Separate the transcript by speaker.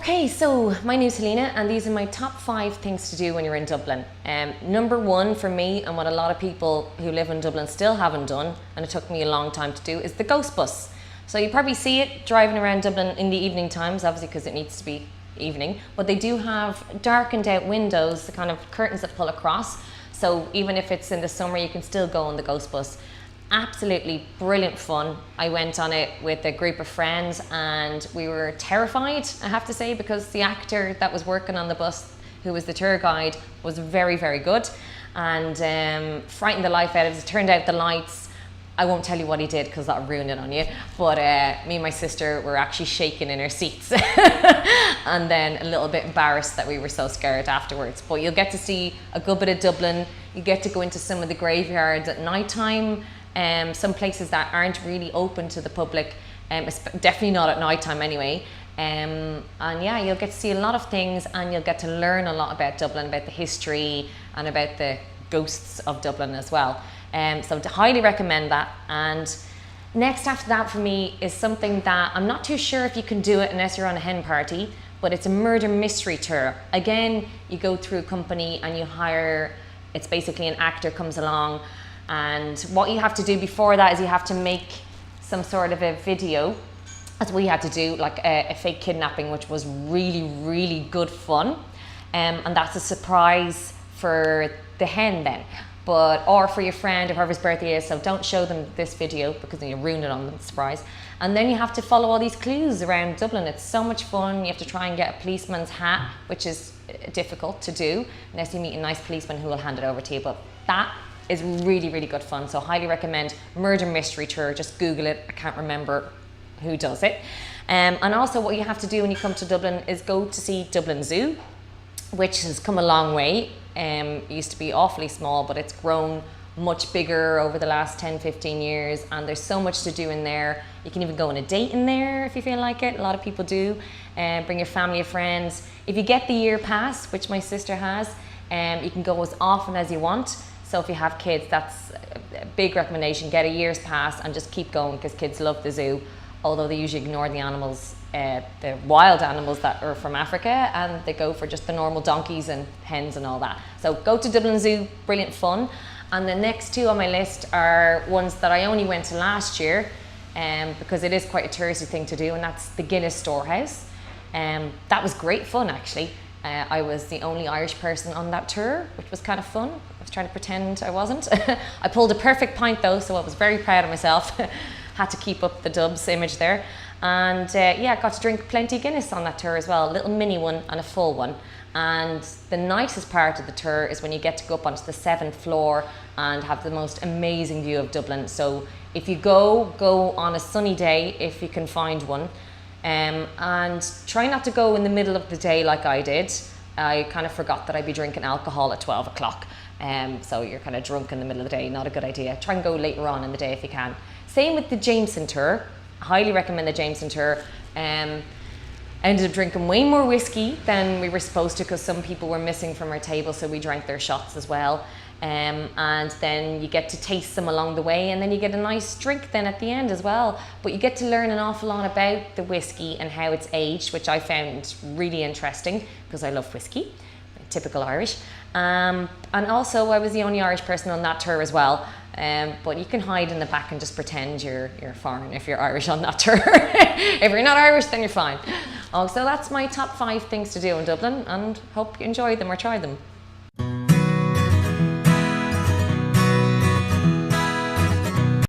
Speaker 1: Okay, so my name's Helena and these are my top 5 things to do when you're in Dublin. Number 1 for me, and what a lot of people who live in Dublin still haven't done, and it took me a long time to do, is the ghost bus. So you probably see it driving around Dublin in the evening times, obviously because it needs to be evening, but they do have darkened out windows, the kind of curtains that pull across. So even if it's in the summer, you can still go on the ghost bus. Absolutely brilliant fun. I went on it with a group of friends and we were terrified, I have to say, because the actor that was working on the bus, who was the tour guide, was very, very good and frightened the life out of us. It turned out the lights, I won't tell you what he did because that'll ruin it on you, but me and my sister were actually shaking in our seats and then a little bit embarrassed that we were so scared afterwards. But you'll get to see a good bit of Dublin. You get to go into some of the graveyards at night time. Some places that aren't really open to the public, definitely not at night time anyway. And yeah, you'll get to see a lot of things and you'll get to learn a lot about Dublin, about the history and about the ghosts of Dublin as well. So I highly recommend that. And next after that for me is something that I'm not too sure if you can do it unless you're on a hen party, but it's a murder mystery tour. Again, you go through a company and you hire, it's basically an actor comes along. And what you have to do before that is you have to make some sort of a video. That's what you had to do, like a fake kidnapping, which was really, really good fun. And that's a surprise for the hen then, or for your friend or whoever's birthday is. So don't show them this video because then you ruin it on them, surprise. And then you have to follow all these clues around Dublin. It's so much fun. You have to try and get a policeman's hat, which is difficult to do unless you meet a nice policeman who will hand it over to you. But that is really, really good fun. So highly recommend Murder Mystery Tour. Just Google it. I can't remember who does it. And also what you have to do when you come to Dublin is go to see Dublin Zoo, which has come a long way. It used to be awfully small, but it's grown much bigger over the last 10-15 years, and there's so much to do in there. You can even go on a date in there if you feel like it. A lot of people do. Bring your family or friends. If you get the year pass, which my sister has, you can go as often as you want. So if you have kids, that's a big recommendation. Get a year's pass and just keep going because kids love the zoo, although they usually ignore the animals, the wild animals that are from Africa, and they go for just the normal donkeys and hens and all that. So go to Dublin Zoo, brilliant fun. And the next 2 on my list are ones that I only went to last year because it is quite a touristy thing to do, and that's the Guinness storehouse. That was great fun actually. I was the only Irish person on that tour, which was kind of fun. I was trying to pretend I wasn't. I pulled a perfect pint though, so I was very proud of myself. Had to keep up the Dubs image there. And yeah, got to drink plenty of Guinness on that tour as well, a little mini one and a full one. And the nicest part of the tour is when you get to go up onto the 7th floor and have the most amazing view of Dublin. So if you go on a sunny day if you can find one. And try not to go in the middle of the day like I did. I kind of forgot that I'd be drinking alcohol at 12 o'clock. So you're kind of drunk in the middle of the day, not a good idea. Try and go later on in the day if you can. Same with the Jameson tour. I highly recommend the Jameson tour. I ended up drinking way more whiskey than we were supposed to because some people were missing from our table, so we drank their shots as well. And then you get to taste them along the way, and then you get a nice drink then at the end as well. But you get to learn an awful lot about the whiskey and how it's aged, which I found really interesting because I love whiskey, typical Irish. And also I was the only Irish person on that tour as well. But you can hide in the back and just pretend you're foreign if you're Irish on that tour. If you're not Irish, then you're fine. So that's my top 5 things to do in Dublin, and hope you enjoy them or try them.